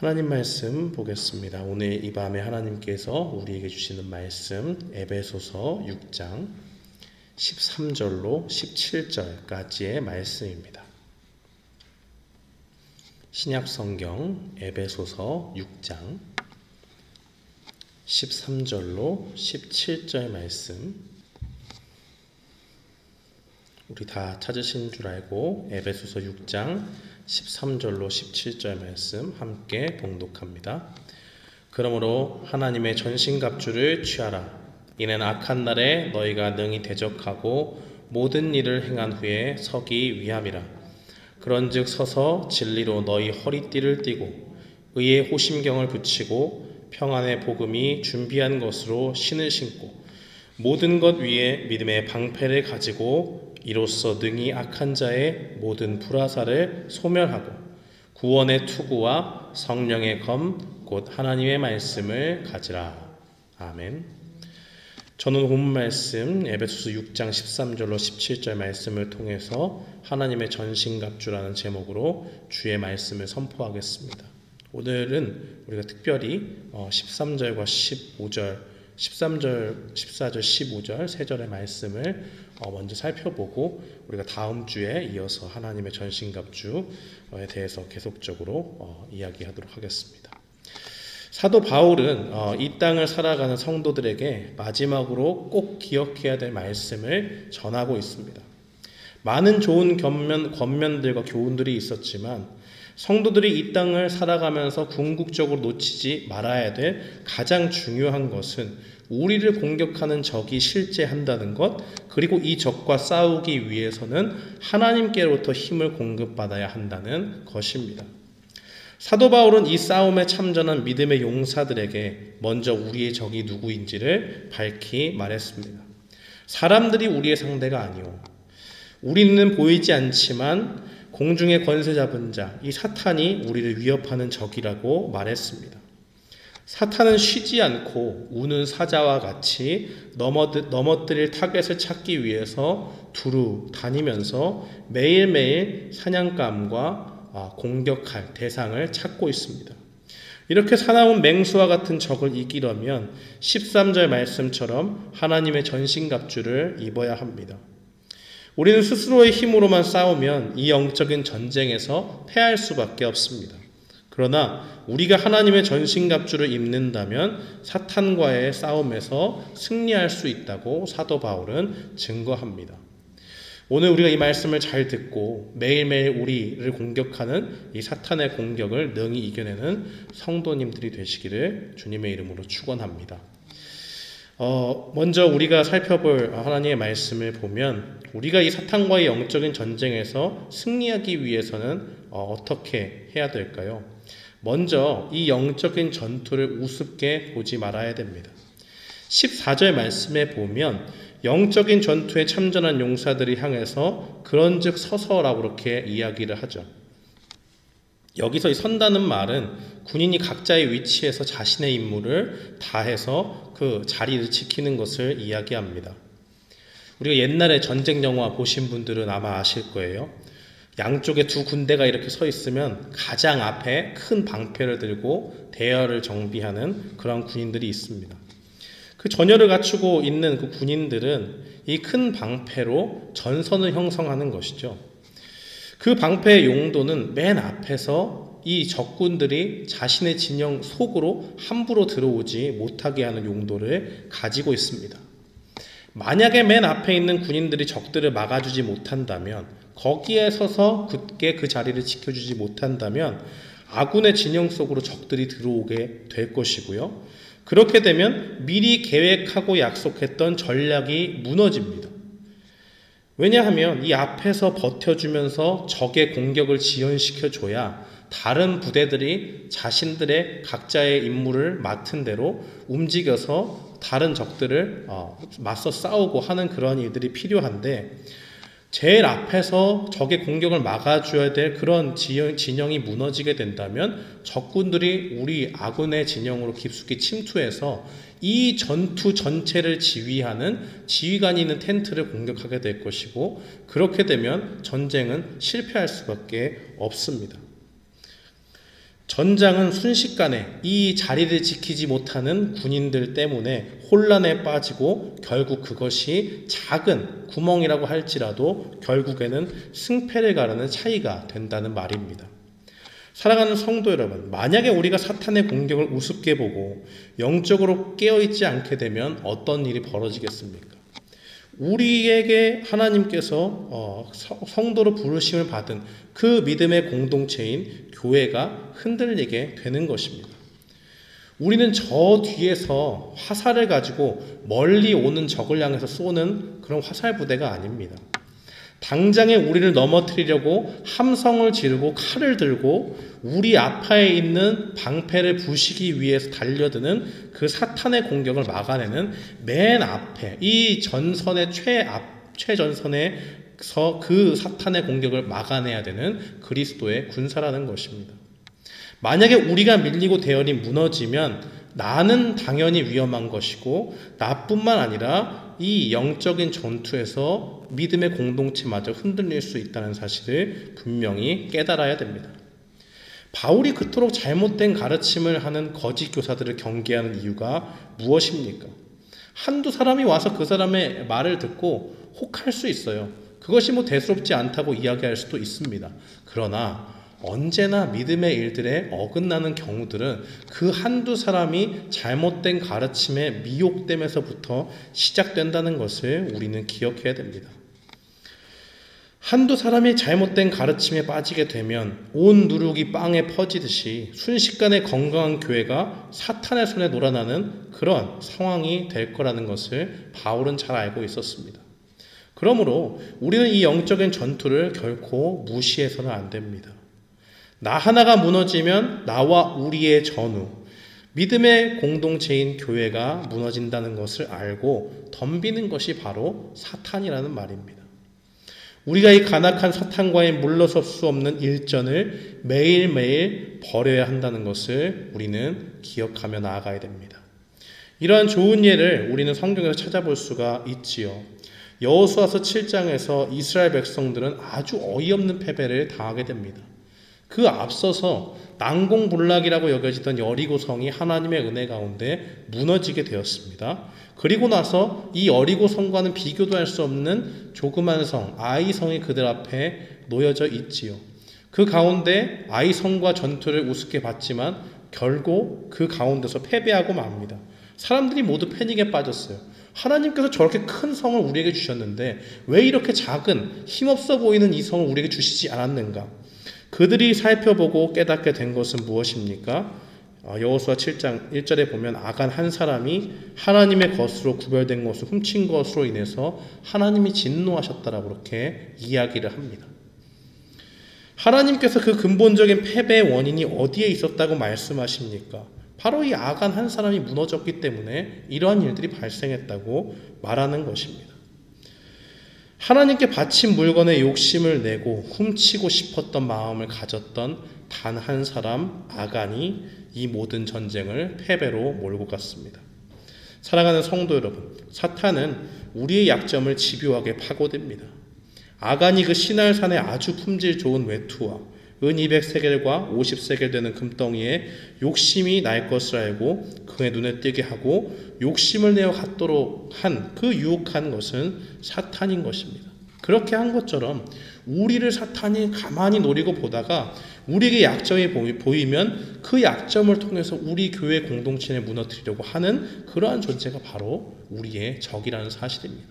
하나님 말씀 보겠습니다. 오늘 이 밤에 하나님께서 우리에게 주시는 말씀 에베소서 6장 13절로 17절까지의 말씀입니다. 신약성경 에베소서 6장 13절로 17절 말씀, 우리 다 찾으신 줄 알고 에베소서 6장 13절로 17절 말씀 함께 봉독합니다. 그러므로 하나님의 전신갑주를 취하라. 이는 악한 날에 너희가 능히 대적하고 모든 일을 행한 후에 서기 위함이라. 그런즉 서서 진리로 너희 허리띠를 띠고 의의 호심경을 붙이고 평안의 복음이 준비한 것으로 신을 신고 모든 것 위에 믿음의 방패를 가지고 이로써 능히 악한 자의 모든 불화살을 소멸하고 구원의 투구와 성령의 검 곧 하나님의 말씀을 가지라. 아멘. 저는 본문 말씀 에베소서 6장 13절로 17절 말씀을 통해서 하나님의 전신갑주라는 제목으로 주의 말씀을 선포하겠습니다. 오늘은 우리가 특별히 13절과 15절 13절, 14절, 15절 세 절의 말씀을 먼저 살펴보고 우리가 다음 주에 이어서 하나님의 전신갑주에 대해서 계속적으로 이야기하도록 하겠습니다. 사도 바울은 이 땅을 살아가는 성도들에게 마지막으로 꼭 기억해야 될 말씀을 전하고 있습니다. 많은 좋은 권면들과 교훈들이 있었지만 성도들이 이 땅을 살아가면서 궁극적으로 놓치지 말아야 될 가장 중요한 것은 우리를 공격하는 적이 실제한다는 것, 그리고 이 적과 싸우기 위해서는 하나님께로부터 힘을 공급받아야 한다는 것입니다. 사도 바울은 이 싸움에 참전한 믿음의 용사들에게 먼저 우리의 적이 누구인지를 밝히 말했습니다. 사람들이 우리의 상대가 아니오. 우리는 보이지 않지만 공중의 권세 잡은 자, 이 사탄이 우리를 위협하는 적이라고 말했습니다. 사탄은 쉬지 않고 우는 사자와 같이 넘어뜨릴 타겟을 찾기 위해서 두루 다니면서 매일매일 사냥감과 공격할 대상을 찾고 있습니다. 이렇게 사나운 맹수와 같은 적을 이기려면 13절 말씀처럼 하나님의 전신갑주를 입어야 합니다. 우리는 스스로의 힘으로만 싸우면 이 영적인 전쟁에서 패할 수밖에 없습니다. 그러나 우리가 하나님의 전신갑주를 입는다면 사탄과의 싸움에서 승리할 수 있다고 사도 바울은 증거합니다. 오늘 우리가 이 말씀을 잘 듣고 매일매일 우리를 공격하는 이 사탄의 공격을 능히 이겨내는 성도님들이 되시기를 주님의 이름으로 축원합니다. 먼저 우리가 살펴볼 하나님의 말씀을 보면 우리가 이 사탄과의 영적인 전쟁에서 승리하기 위해서는 어떻게 해야 될까요? 먼저 이 영적인 전투를 우습게 보지 말아야 됩니다. 14절 말씀에 보면 영적인 전투에 참전한 용사들이 향해서 그런즉 서서라고 그렇게 이야기를 하죠. 여기서 이 선다는 말은 군인이 각자의 위치에서 자신의 임무를 다해서 그 자리를 지키는 것을 이야기합니다. 우리가 옛날에 전쟁 영화 보신 분들은 아마 아실 거예요. 양쪽에 두 군대가 이렇게 서 있으면 가장 앞에 큰 방패를 들고 대열을 정비하는 그런 군인들이 있습니다. 그 전열을 갖추고 있는 그 군인들은 이 큰 방패로 전선을 형성하는 것이죠. 그 방패의 용도는 맨 앞에서 이 적군들이 자신의 진영 속으로 함부로 들어오지 못하게 하는 용도를 가지고 있습니다. 만약에 맨 앞에 있는 군인들이 적들을 막아주지 못한다면, 거기에 서서 굳게 그 자리를 지켜주지 못한다면 아군의 진영 속으로 적들이 들어오게 될 것이고요. 그렇게 되면 미리 계획하고 약속했던 전략이 무너집니다. 왜냐하면 이 앞에서 버텨주면서 적의 공격을 지연시켜줘야 다른 부대들이 자신들의 각자의 임무를 맡은 대로 움직여서 다른 적들을 맞서 싸우고 하는 그런 일들이 필요한데, 제일 앞에서 적의 공격을 막아줘야 될 그런 진영이 무너지게 된다면 적군들이 우리 아군의 진영으로 깊숙이 침투해서 이 전투 전체를 지휘하는 지휘관이 있는 텐트를 공격하게 될 것이고, 그렇게 되면 전쟁은 실패할 수밖에 없습니다. 전장은 순식간에 이 자리를 지키지 못하는 군인들 때문에 혼란에 빠지고 결국 그것이 작은 구멍이라고 할지라도 결국에는 승패를 가르는 차이가 된다는 말입니다. 사랑하는 성도 여러분, 만약에 우리가 사탄의 공격을 우습게 보고 영적으로 깨어있지 않게 되면 어떤 일이 벌어지겠습니까? 우리에게 하나님께서 성도로 부르심을 받은 그 믿음의 공동체인 교회가 흔들리게 되는 것입니다. 우리는 저 뒤에서 화살을 가지고 멀리 오는 적을 향해서 쏘는 그런 화살 부대가 아닙니다. 당장에 우리를 넘어뜨리려고 함성을 지르고 칼을 들고 우리 앞에 있는 방패를 부시기 위해서 달려드는 그 사탄의 공격을 막아내는 맨 앞에 이 전선의 최전선에서 그 사탄의 공격을 막아내야 되는 그리스도의 군사라는 것입니다. 만약에 우리가 밀리고 대열이 무너지면 나는 당연히 위험한 것이고 나뿐만 아니라 이 영적인 전투에서 믿음의 공동체마저 흔들릴 수 있다는 사실을 분명히 깨달아야 됩니다. 바울이 그토록 잘못된 가르침을 하는 거짓 교사들을 경계하는 이유가 무엇입니까? 한두 사람이 와서 그 사람의 말을 듣고 혹할 수 있어요. 그것이 대수롭지 않다고 이야기할 수도 있습니다. 그러나 언제나 믿음의 일들에 어긋나는 경우들은 그 한두 사람이 잘못된 가르침에 미혹됨에서부터 시작된다는 것을 우리는 기억해야 됩니다. 한두 사람이 잘못된 가르침에 빠지게 되면 온 누룩이 빵에 퍼지듯이 순식간에 건강한 교회가 사탄의 손에 놀아나는 그런 상황이 될 거라는 것을 바울은 잘 알고 있었습니다. 그러므로 우리는 이 영적인 전투를 결코 무시해서는 안 됩니다. 나 하나가 무너지면 나와 우리의 전후, 믿음의 공동체인 교회가 무너진다는 것을 알고 덤비는 것이 바로 사탄이라는 말입니다. 우리가 이 간악한 사탄과의 물러설 수 없는 일전을 매일매일 벌여야 한다는 것을 우리는 기억하며 나아가야 됩니다. 이러한 좋은 예를 우리는 성경에서 찾아볼 수가 있지요. 여호수아서 7장에서 이스라엘 백성들은 아주 어이없는 패배를 당하게 됩니다. 그 앞서서 난공불락이라고 여겨지던 여리고성이 하나님의 은혜 가운데 무너지게 되었습니다. 그리고 나서 이 여리고성과는 비교도 할 수 없는 조그만 성 아이성이 그들 앞에 놓여져 있지요. 그 가운데 아이성과 전투를 우습게 봤지만 결국 그 가운데서 패배하고 맙니다. 사람들이 모두 패닉에 빠졌어요. 하나님께서 저렇게 큰 성을 우리에게 주셨는데 왜 이렇게 작은 힘없어 보이는 이 성을 우리에게 주시지 않았는가? 그들이 살펴보고 깨닫게 된 것은 무엇입니까? 여호수아 7장 1절에 보면 아간 한 사람이 하나님의 것으로 구별된 것을 훔친 것으로 인해서 하나님이 진노하셨다라고 그렇게 이야기를 합니다. 하나님께서 그 근본적인 패배의 원인이 어디에 있었다고 말씀하십니까? 바로 이 아간 한 사람이 무너졌기 때문에 이러한 일들이 발생했다고 말하는 것입니다. 하나님께 바친 물건에 욕심을 내고 훔치고 싶었던 마음을 가졌던 단 한 사람 아간이 이 모든 전쟁을 패배로 몰고 갔습니다. 사랑하는 성도 여러분, 사탄은 우리의 약점을 집요하게 파고듭니다. 아간이 그 시날산의 아주 품질 좋은 외투와 은 200세겔과 50세겔 되는 금덩이에 욕심이 날 것을 알고 그의 눈에 띄게 하고 욕심을 내어 갖도록 한 그 유혹한 것은 사탄인 것입니다. 그렇게 한 것처럼 우리를 사탄이 가만히 노리고 보다가 우리에게 약점이 보이면 그 약점을 통해서 우리 교회 공동체를 무너뜨리려고 하는 그러한 존재가 바로 우리의 적이라는 사실입니다.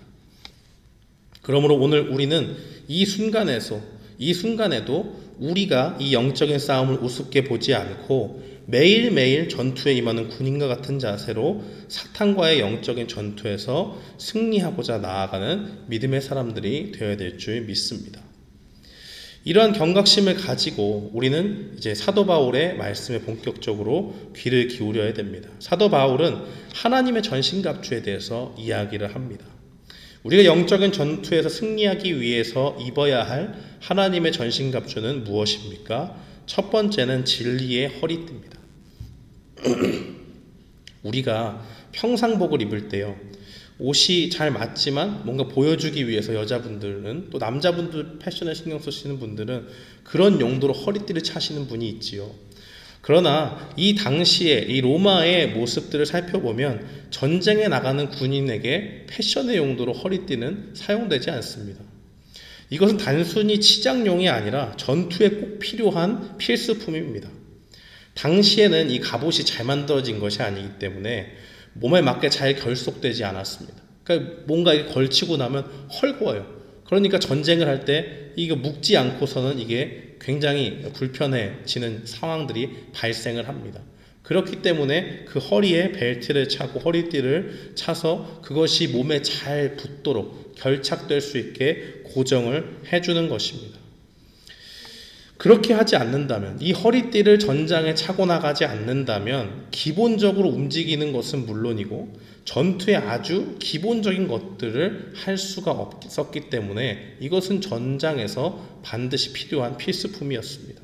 그러므로 오늘 우리는 이 순간에도 우리가 이 영적인 싸움을 우습게 보지 않고 매일매일 전투에 임하는 군인과 같은 자세로 사탄과의 영적인 전투에서 승리하고자 나아가는 믿음의 사람들이 되어야 될 줄 믿습니다. 이러한 경각심을 가지고 우리는 이제 사도 바울의 말씀에 본격적으로 귀를 기울여야 됩니다. 사도 바울은 하나님의 전신갑주에 대해서 이야기를 합니다. 우리가 영적인 전투에서 승리하기 위해서 입어야 할 하나님의 전신갑주는 무엇입니까? 첫 번째는 진리의 허리띠입니다. 우리가 평상복을 입을 때요, 옷이 잘 맞지만 뭔가 보여주기 위해서 여자분들은, 또 남자분들 패션에 신경 쓰시는 분들은 그런 용도로 허리띠를 차시는 분이 있지요. 그러나 이 당시에 이 로마의 모습들을 살펴보면 전쟁에 나가는 군인에게 패션의 용도로 허리띠는 사용되지 않습니다. 이것은 단순히 치장용이 아니라 전투에 꼭 필요한 필수품입니다. 당시에는 이 갑옷이 잘 만들어진 것이 아니기 때문에 몸에 맞게 잘 결속되지 않았습니다. 그러니까 뭔가 이게 걸치고 나면 헐거워요. 그러니까 전쟁을 할 때 이게 묶지 않고서는 이게 굉장히 불편해지는 상황들이 발생을 합니다. 그렇기 때문에 그 허리에 벨트를 차고 허리띠를 차서 그것이 몸에 잘 붙도록 결착될 수 있게 고정을 해주는 것입니다. 그렇게 하지 않는다면, 이 허리띠를 전장에 차고 나가지 않는다면 기본적으로 움직이는 것은 물론이고 전투의 아주 기본적인 것들을 할 수가 없었기 때문에 이것은 전장에서 반드시 필요한 필수품이었습니다.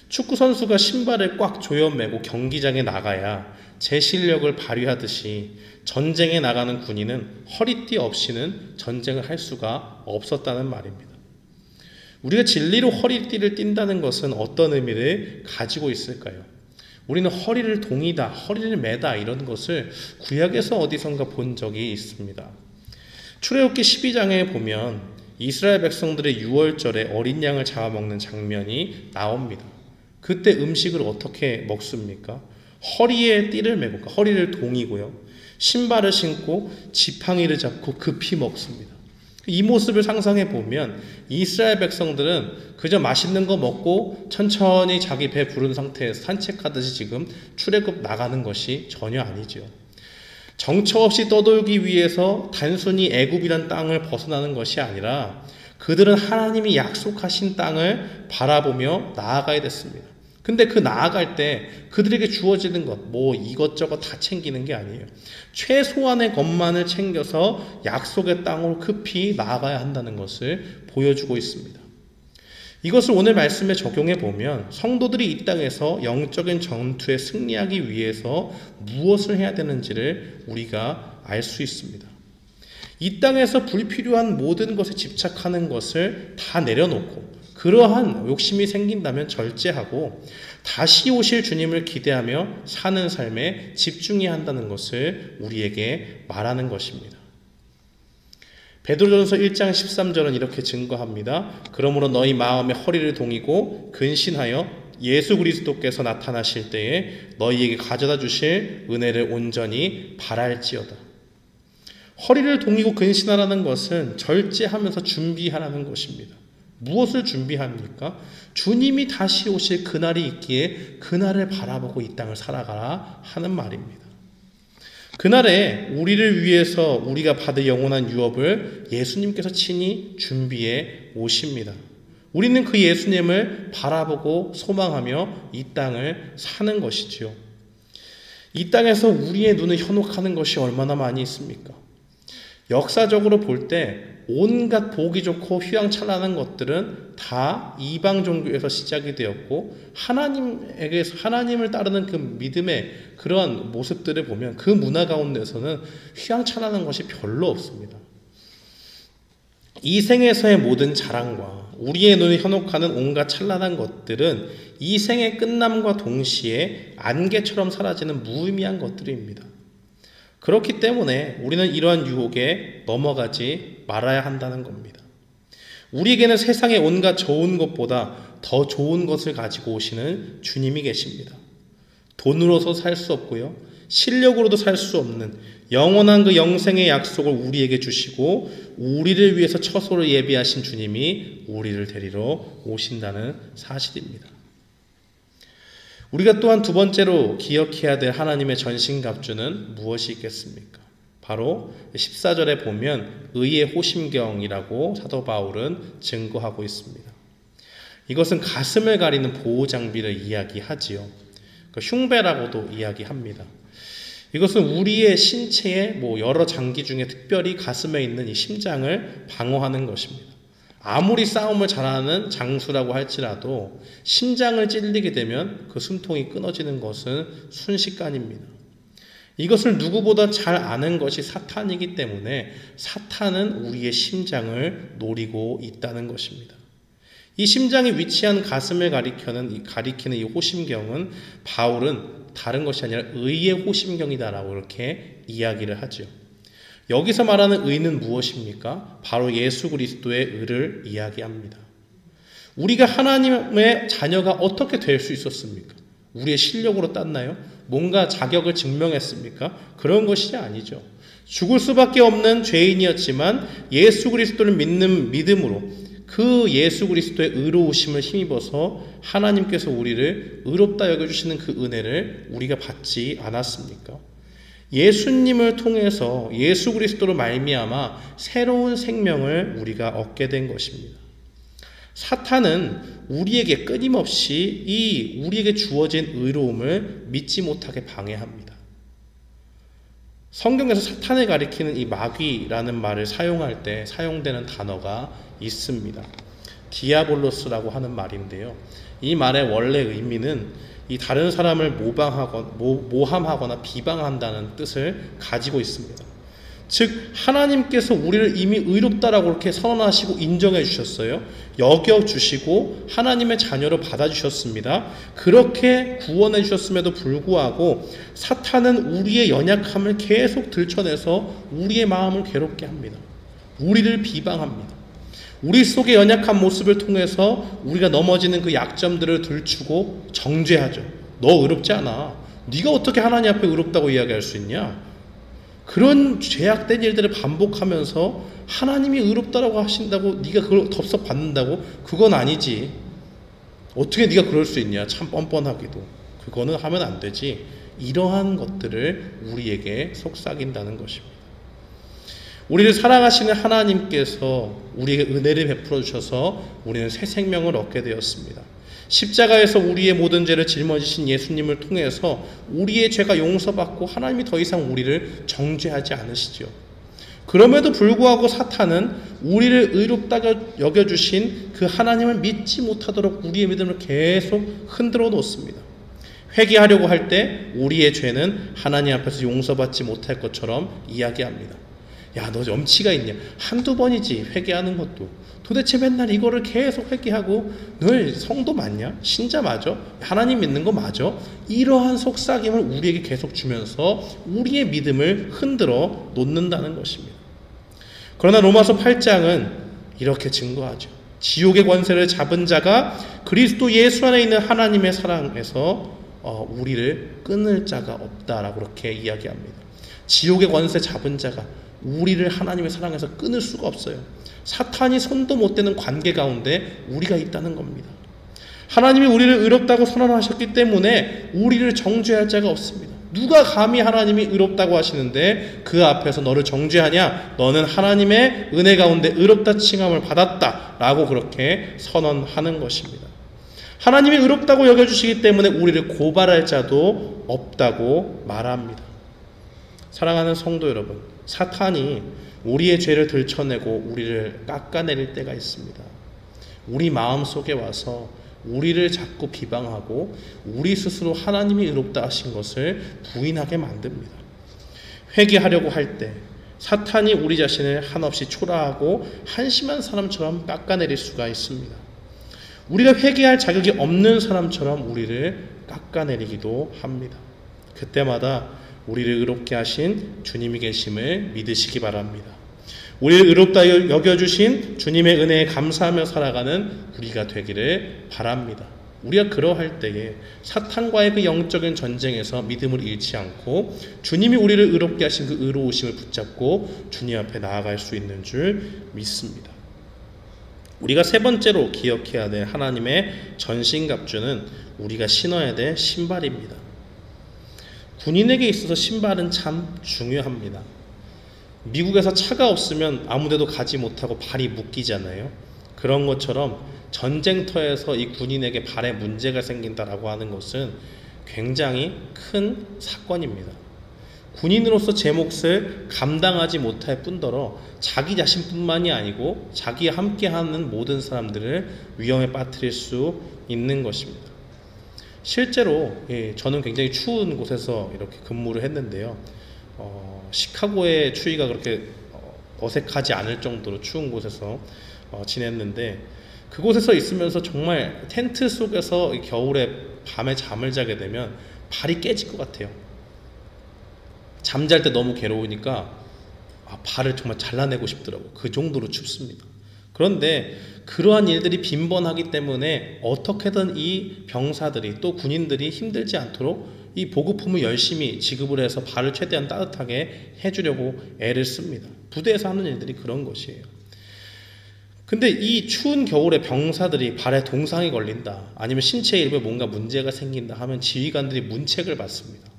축구 선수가 신발을 꽉 조여매고 경기장에 나가야 제 실력을 발휘하듯이 전쟁에 나가는 군인은 허리띠 없이는 전쟁을 할 수가 없었다는 말입니다. 우리가 진리로 허리띠를 띈다는 것은 어떤 의미를 가지고 있을까요? 우리는 허리를 동이다, 허리를 매다 이런 것을 구약에서 어디선가 본 적이 있습니다. 출애굽기 12장에 보면 이스라엘 백성들의 유월절에 어린 양을 잡아먹는 장면이 나옵니다. 그때 음식을 어떻게 먹습니까? 허리에 띠를 매고, 그러니까 허리를 동이고요. 신발을 신고 지팡이를 잡고 급히 먹습니다. 이 모습을 상상해 보면 이스라엘 백성들은 그저 맛있는 거 먹고 천천히 자기 배 부른 상태에서 산책하듯이 지금 출애굽 나가는 것이 전혀 아니죠. 정처 없이 떠돌기 위해서 단순히 애굽이란 땅을 벗어나는 것이 아니라 그들은 하나님이 약속하신 땅을 바라보며 나아가야 됐습니다. 근데 그 나아갈 때 그들에게 주어지는 것, 뭐 이것저것 다 챙기는 게 아니에요. 최소한의 것만을 챙겨서 약속의 땅으로 급히 나아가야 한다는 것을 보여주고 있습니다. 이것을 오늘 말씀에 적용해 보면 성도들이 이 땅에서 영적인 전투에 승리하기 위해서 무엇을 해야 되는지를 우리가 알 수 있습니다. 이 땅에서 불필요한 모든 것에 집착하는 것을 다 내려놓고 그러한 욕심이 생긴다면 절제하고 다시 오실 주님을 기대하며 사는 삶에 집중해야 한다는 것을 우리에게 말하는 것입니다. 베드로전서 1장 13절은 이렇게 증거합니다. 그러므로 너희 마음에 허리를 동이고 근신하여 예수 그리스도께서 나타나실 때에 너희에게 가져다 주실 은혜를 온전히 바랄지어다. 허리를 동이고 근신하라는 것은 절제하면서 준비하라는 것입니다. 무엇을 준비합니까? 주님이 다시 오실 그날이 있기에 그날을 바라보고 이 땅을 살아가라 하는 말입니다. 그날에 우리를 위해서 우리가 받을 영원한 유업을 예수님께서 친히 준비해 오십니다. 우리는 그 예수님을 바라보고 소망하며 이 땅을 사는 것이지요. 이 땅에서 우리의 눈을 현혹하는 것이 얼마나 많이 있습니까? 역사적으로 볼 때 온갖 보기 좋고 휘황찬란한 것들은 다 이방 종교에서 시작이 되었고 하나님을 따르는 그 믿음의 그러한 모습들을 보면 그 문화 가운데서는 휘황찬란한 것이 별로 없습니다. 이 생에서의 모든 자랑과 우리의 눈을 현혹하는 온갖 찬란한 것들은 이 생의 끝남과 동시에 안개처럼 사라지는 무의미한 것들입니다. 그렇기 때문에 우리는 이러한 유혹에 넘어가지 말아야 한다는 겁니다. 우리에게는 세상의 온갖 좋은 것보다 더 좋은 것을 가지고 오시는 주님이 계십니다. 돈으로서 살 수 없고요. 실력으로도 살 수 없는 영원한 그 영생의 약속을 우리에게 주시고 우리를 위해서 처소를 예비하신 주님이 우리를 데리러 오신다는 사실입니다. 우리가 또한 두 번째로 기억해야 될 하나님의 전신갑주는 무엇이 있겠습니까? 바로 14절에 보면 의의 호심경이라고 사도 바울은 증거하고 있습니다. 이것은 가슴을 가리는 보호장비를 이야기하지요. 흉배라고도 이야기합니다. 이것은 우리의 신체의 여러 장기 중에 특별히 가슴에 있는 이 심장을 방어하는 것입니다. 아무리 싸움을 잘하는 장수라고 할지라도 심장을 찔리게 되면 그 숨통이 끊어지는 것은 순식간입니다. 이것을 누구보다 잘 아는 것이 사탄이기 때문에 사탄은 우리의 심장을 노리고 있다는 것입니다. 이 심장이 위치한 가슴을 가리키는 이 호심경은 바울은 다른 것이 아니라 의의 호심경이다라고 이렇게 이야기를 하죠. 여기서 말하는 의는 무엇입니까? 바로 예수 그리스도의 의를 이야기합니다. 우리가 하나님의 자녀가 어떻게 될 수 있었습니까? 우리의 실력으로 땄나요? 뭔가 자격을 증명했습니까? 그런 것이 아니죠. 죽을 수밖에 없는 죄인이었지만 예수 그리스도를 믿는 믿음으로 그 예수 그리스도의 의로우심을 힘입어서 하나님께서 우리를 의롭다 여겨주시는 그 은혜를 우리가 받지 않았습니까? 예수님을 통해서 예수 그리스도로 말미암아 새로운 생명을 우리가 얻게 된 것입니다. 사탄은 우리에게 끊임없이 우리에게 주어진 의로움을 믿지 못하게 방해합니다. 성경에서 사탄을 가리키는 이 마귀라는 말을 사용할 때 사용되는 단어가 있습니다. 디아볼로스라고 하는 말인데요. 이 말의 원래 의미는 이 다른 사람을 모함하거나 비방한다는 뜻을 가지고 있습니다. 즉 하나님께서 우리를 이미 의롭다라고 이렇게 선언하시고 인정해 주셨어요. 여겨주시고 하나님의 자녀로 받아주셨습니다. 그렇게 구원해 주셨음에도 불구하고 사탄은 우리의 연약함을 계속 들춰내서 우리의 마음을 괴롭게 합니다. 우리를 비방합니다. 우리 속의 연약한 모습을 통해서 우리가 넘어지는 그 약점들을 들추고 정죄하죠. 너 의롭지 않아. 네가 어떻게 하나님 앞에 의롭다고 이야기할 수 있냐? 그런 죄악된 일들을 반복하면서 하나님이 의롭다라고 하신다고 네가 그걸 덥석 받는다고? 그건 아니지. 어떻게 네가 그럴 수 있냐? 참 뻔뻔하기도. 그거는 하면 안 되지. 이러한 것들을 우리에게 속삭인다는 것입니다. 우리를 사랑하시는 하나님께서 우리에게 은혜를 베풀어 주셔서 우리는 새 생명을 얻게 되었습니다. 십자가에서 우리의 모든 죄를 짊어지신 예수님을 통해서 우리의 죄가 용서받고 하나님이 더 이상 우리를 정죄하지 않으시죠. 그럼에도 불구하고 사탄은 우리를 의롭다고 여겨주신 그 하나님을 믿지 못하도록 우리의 믿음을 계속 흔들어 놓습니다. 회개하려고 할 때 우리의 죄는 하나님 앞에서 용서받지 못할 것처럼 이야기합니다. 야, 너 염치가 있냐? 한두 번이지 회개하는 것도. 도대체 맨날 이거를 계속 회개하고 너 성도 맞냐? 신자 맞아? 하나님 믿는 거 맞아? 이러한 속삭임을 우리에게 계속 주면서 우리의 믿음을 흔들어 놓는다는 것입니다. 그러나 로마서 8장은 이렇게 증거하죠. 지옥의 권세를 잡은 자가 그리스도 예수 안에 있는 하나님의 사랑에서 우리를 끊을 자가 없다라고 그렇게 이야기합니다. 지옥의 권세 잡은 자가 우리를 하나님의 사랑에서 끊을 수가 없어요. 사탄이 손도 못 대는 관계 가운데 우리가 있다는 겁니다. 하나님이 우리를 의롭다고 선언하셨기 때문에 우리를 정죄할 자가 없습니다. 누가 감히 하나님이 의롭다고 하시는데 그 앞에서 너를 정죄하냐? 너는 하나님의 은혜 가운데 의롭다 칭함을 받았다 라고 그렇게 선언하는 것입니다. 하나님이 의롭다고 여겨주시기 때문에 우리를 고발할 자도 없다고 말합니다. 사랑하는 성도 여러분, 사탄이 우리의 죄를 들춰내고 우리를 깎아내릴 때가 있습니다. 우리 마음속에 와서 우리를 자꾸 비방하고 우리 스스로 하나님이 의롭다 하신 것을 부인하게 만듭니다. 회개하려고 할 때 사탄이 우리 자신을 한없이 초라하고 한심한 사람처럼 깎아내릴 수가 있습니다. 우리가 회개할 자격이 없는 사람처럼 우리를 깎아내리기도 합니다. 그때마다 우리를 의롭게 하신 주님이 계심을 믿으시기 바랍니다. 우리를 의롭다 여겨주신 주님의 은혜에 감사하며 살아가는 우리가 되기를 바랍니다. 우리가 그러할 때에 사탄과의 그 영적인 전쟁에서 믿음을 잃지 않고 주님이 우리를 의롭게 하신 그 의로우심을 붙잡고 주님 앞에 나아갈 수 있는 줄 믿습니다. 우리가 세 번째로 기억해야 될 하나님의 전신갑주는 우리가 신어야 될 신발입니다. 군인에게 있어서 신발은 참 중요합니다. 미국에서 차가 없으면 아무데도 가지 못하고 발이 묶이잖아요. 그런 것처럼 전쟁터에서 이 군인에게 발에 문제가 생긴다라고 하는 것은 굉장히 큰 사건입니다. 군인으로서 제 몫을 감당하지 못할 뿐더러 자기 자신뿐만이 아니고 자기와 함께하는 모든 사람들을 위험에 빠뜨릴 수 있는 것입니다. 실제로 저는 굉장히 추운 곳에서 이렇게 근무를 했는데요. 시카고의 추위가 그렇게 어색하지 않을 정도로 추운 곳에서 지냈는데 그곳에서 있으면서 정말 텐트 속에서 겨울에 밤에 잠을 자게 되면 발이 깨질 것 같아요. 잠잘 때 너무 괴로우니까 발을 정말 잘라내고 싶더라고요. 그 정도로 춥습니다. 그런데 그러한 일들이 빈번하기 때문에 어떻게든 이 병사들이 또 군인들이 힘들지 않도록 이 보급품을 열심히 지급을 해서 발을 최대한 따뜻하게 해주려고 애를 씁니다. 부대에서 하는 일들이 그런 것이에요. 근데 이 추운 겨울에 병사들이 발에 동상이 걸린다, 아니면 신체 일부에 뭔가 문제가 생긴다 하면 지휘관들이 문책을 받습니다.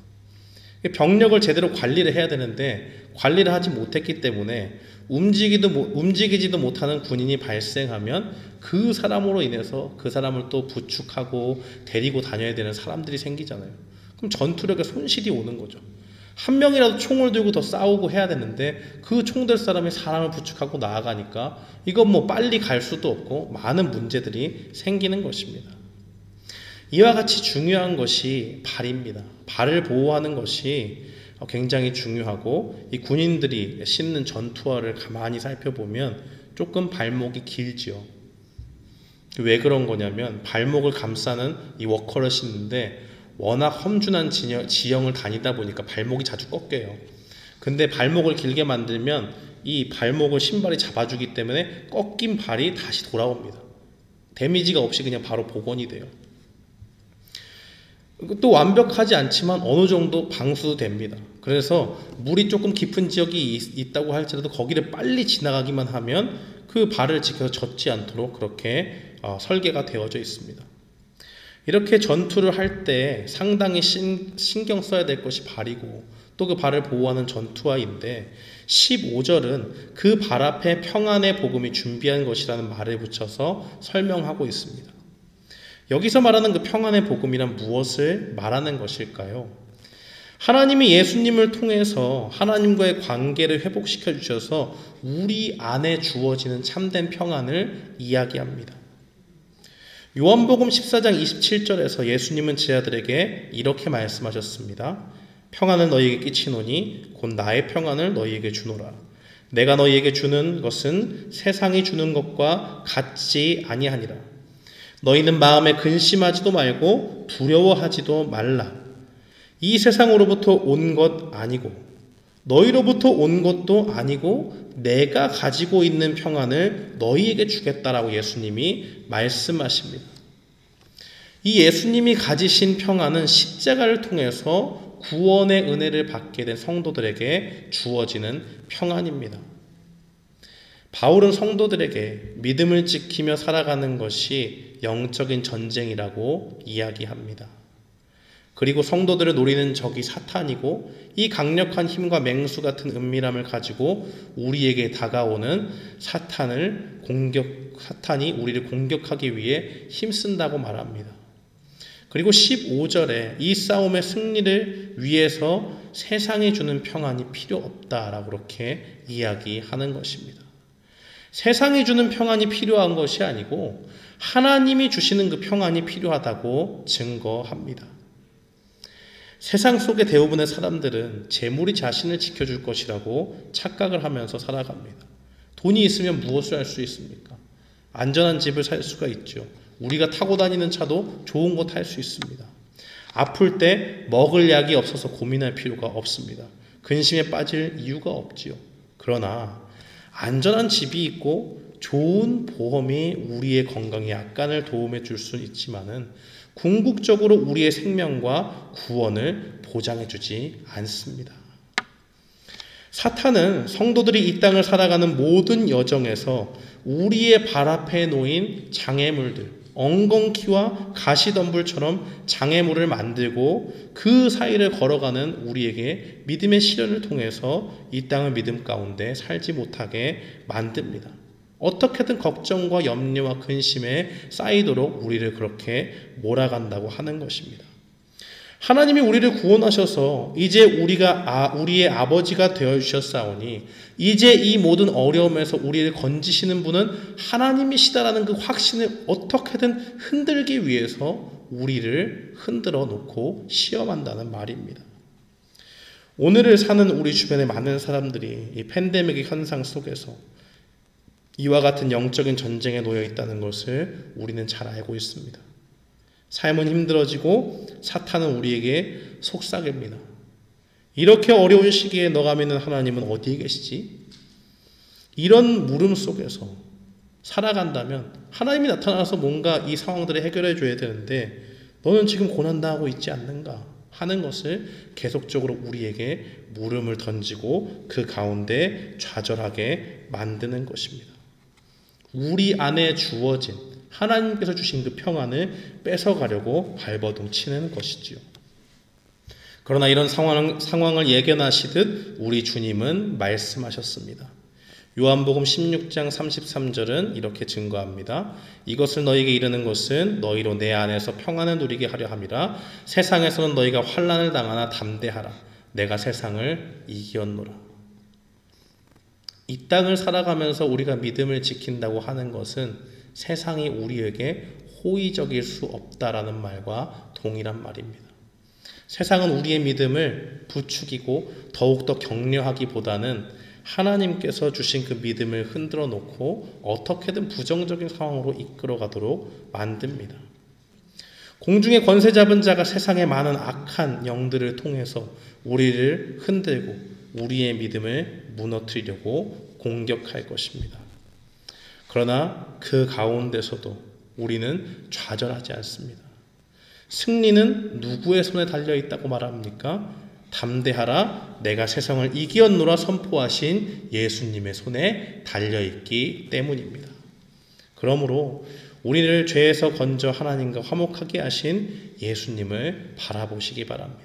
병력을 제대로 관리를 해야 되는데 관리를 하지 못했기 때문에 움직이지도 못하는 군인이 발생하면 그 사람으로 인해서 그 사람을 또 부축하고 데리고 다녀야 되는 사람들이 생기잖아요. 그럼 전투력에 손실이 오는 거죠. 한 명이라도 총을 들고 더 싸우고 해야 되는데 그 총 들 사람이 사람을 부축하고 나아가니까 이건 뭐 빨리 갈 수도 없고 많은 문제들이 생기는 것입니다. 이와 같이 중요한 것이 발입니다. 발을 보호하는 것이 굉장히 중요하고, 이 군인들이 신는 전투화를 가만히 살펴보면 조금 발목이 길지요. 왜 그런 거냐면 발목을 감싸는 이 워커를 신는데 워낙 험준한 지형을 다니다 보니까 발목이 자주 꺾여요. 근데 발목을 길게 만들면 이 발목을 신발이 잡아주기 때문에 꺾인 발이 다시 돌아옵니다. 데미지가 없이 그냥 바로 복원이 돼요. 또 완벽하지 않지만 어느 정도 방수됩니다. 그래서 물이 조금 깊은 지역이 있다고 할지라도 거기를 빨리 지나가기만 하면 그 발을 지켜서 젖지 않도록 그렇게 설계가 되어져 있습니다. 이렇게 전투를 할 때 상당히 신경 써야 될 것이 발이고, 또 그 발을 보호하는 전투화인데 15절은 그 발 앞에 평안의 복음이 준비한 것이라는 말을 붙여서 설명하고 있습니다. 여기서 말하는 그 평안의 복음이란 무엇을 말하는 것일까요? 하나님이 예수님을 통해서 하나님과의 관계를 회복시켜 주셔서 우리 안에 주어지는 참된 평안을 이야기합니다. 요한복음 14장 27절에서 예수님은 제자들에게 이렇게 말씀하셨습니다. 평안을 너희에게 끼치노니 곧 나의 평안을 너희에게 주노라. 내가 너희에게 주는 것은 세상이 주는 것과 같지 아니하니라. 너희는 마음에 근심하지도 말고 두려워하지도 말라. 이 세상으로부터 온 것 아니고 너희로부터 온 것도 아니고 내가 가지고 있는 평안을 너희에게 주겠다라고 예수님이 말씀하십니다. 이 예수님이 가지신 평안은 십자가를 통해서 구원의 은혜를 받게 된 성도들에게 주어지는 평안입니다. 바울은 성도들에게 믿음을 지키며 살아가는 것이 영적인 전쟁이라고 이야기합니다. 그리고 성도들을 노리는 적이 사탄이고, 이 강력한 힘과 맹수 같은 은밀함을 가지고 우리에게 다가오는 사탄이 우리를 공격하기 위해 힘쓴다고 말합니다. 그리고 15절에 이 싸움의 승리를 위해서 세상이 주는 평안이 필요 없다라고 그렇게 이야기하는 것입니다. 세상이 주는 평안이 필요한 것이 아니고 하나님이 주시는 그 평안이 필요하다고 증거합니다. 세상 속의 대부분의 사람들은 재물이 자신을 지켜줄 것이라고 착각을 하면서 살아갑니다. 돈이 있으면 무엇을 할 수 있습니까? 안전한 집을 살 수가 있죠. 우리가 타고 다니는 차도 좋은 거 탈 수 있습니다. 아플 때 먹을 약이 없어서 고민할 필요가 없습니다. 근심에 빠질 이유가 없지요. 그러나 안전한 집이 있고 좋은 보험이 우리의 건강에 약간을 도움해 줄 수는 있지만은 궁극적으로 우리의 생명과 구원을 보장해 주지 않습니다. 사탄은 성도들이 이 땅을 살아가는 모든 여정에서 우리의 발 앞에 놓인 장애물들, 엉겅퀴와 가시덤불처럼 장애물을 만들고 그 사이를 걸어가는 우리에게 믿음의 시련을 통해서 이 땅을 믿음 가운데 살지 못하게 만듭니다. 어떻게든 걱정과 염려와 근심에 쌓이도록 우리를 그렇게 몰아간다고 하는 것입니다. 하나님이 우리를 구원하셔서 이제 우리가 우리의 아버지가 되어주셨사오니 이제 이 모든 어려움에서 우리를 건지시는 분은 하나님이시다라는 그 확신을 어떻게든 흔들기 위해서 우리를 흔들어 놓고 시험한다는 말입니다. 오늘을 사는 우리 주변의 많은 사람들이 이 팬데믹의 현상 속에서 이와 같은 영적인 전쟁에 놓여 있다는 것을 우리는 잘 알고 있습니다. 삶은 힘들어지고 사탄은 우리에게 속삭입니다. 이렇게 어려운 시기에 너가 믿는 하나님은 어디에 계시지? 이런 물음 속에서 살아간다면 하나님이 나타나서 뭔가 이 상황들을 해결해 줘야 되는데 너는 지금 고난당하고 있지 않는가 하는 것을 계속적으로 우리에게 물음을 던지고 그 가운데 좌절하게 만드는 것입니다. 우리 안에 주어진 하나님께서 주신 그 평안을 뺏어가려고 발버둥 치는 것이지요. 그러나 이런 상황을 예견하시듯 우리 주님은 말씀하셨습니다. 요한복음 16장 33절은 이렇게 증거합니다. 이것을 너희에게 이르는 것은 너희로 내 안에서 평안을 누리게 하려 함이라. 세상에서는 너희가 환난을 당하나 담대하라. 내가 세상을 이기었노라. 이 땅을 살아가면서 우리가 믿음을 지킨다고 하는 것은 세상이 우리에게 호의적일 수 없다라는 말과 동일한 말입니다. 세상은 우리의 믿음을 부추기고 더욱더 격려하기보다는 하나님께서 주신 그 믿음을 흔들어 놓고 어떻게든 부정적인 상황으로 이끌어 가도록 만듭니다. 공중의 권세 잡은 자가 세상의 많은 악한 영들을 통해서 우리를 흔들고 우리의 믿음을 무너뜨리려고 공격할 것입니다. 그러나 그 가운데서도 우리는 좌절하지 않습니다. 승리는 누구의 손에 달려있다고 말합니까? 담대하라 내가 세상을 이기었노라 선포하신 예수님의 손에 달려있기 때문입니다. 그러므로 우리를 죄에서 건져 하나님과 화목하게 하신 예수님을 바라보시기 바랍니다.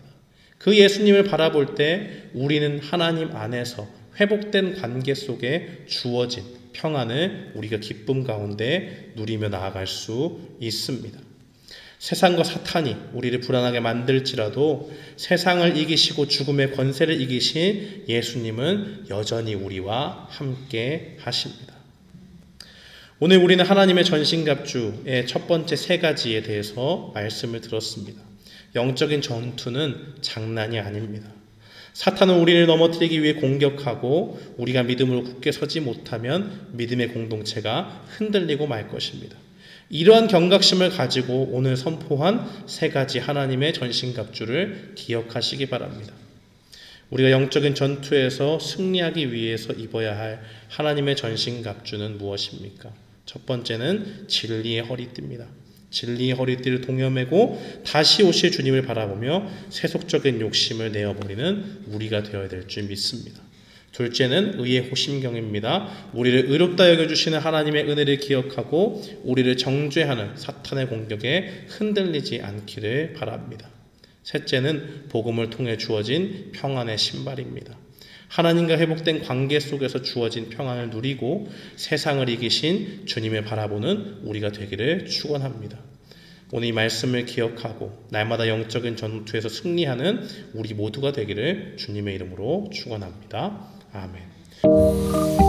그 예수님을 바라볼 때 우리는 하나님 안에서 회복된 관계 속에 주어진 평안을 우리가 기쁨 가운데 누리며 나아갈 수 있습니다. 세상과 사탄이 우리를 불안하게 만들지라도 세상을 이기시고 죽음의 권세를 이기신 예수님은 여전히 우리와 함께 하십니다. 오늘 우리는 하나님의 전신갑주의 첫 번째 세 가지에 대해서 말씀을 들었습니다. 영적인 전투는 장난이 아닙니다. 사탄은 우리를 넘어뜨리기 위해 공격하고 우리가 믿음으로 굳게 서지 못하면 믿음의 공동체가 흔들리고 말 것입니다. 이러한 경각심을 가지고 오늘 선포한 세 가지 하나님의 전신갑주를 기억하시기 바랍니다. 우리가 영적인 전투에서 승리하기 위해서 입어야 할 하나님의 전신갑주는 무엇입니까? 첫 번째는 진리의 허리띠입니다. 진리의 허리띠를 동여매고 다시 오실 주님을 바라보며 세속적인 욕심을 내어버리는 우리가 되어야 될 줄 믿습니다. 둘째는 의의 호심경입니다. 우리를 의롭다 여겨주시는 하나님의 은혜를 기억하고 우리를 정죄하는 사탄의 공격에 흔들리지 않기를 바랍니다. 셋째는 복음을 통해 주어진 평안의 신발입니다. 하나님과 회복된 관계 속에서 주어진 평안을 누리고 세상을 이기신 주님을 바라보는 우리가 되기를 축원합니다. 오늘 이 말씀을 기억하고 날마다 영적인 전투에서 승리하는 우리 모두가 되기를 주님의 이름으로 축원합니다. 아멘.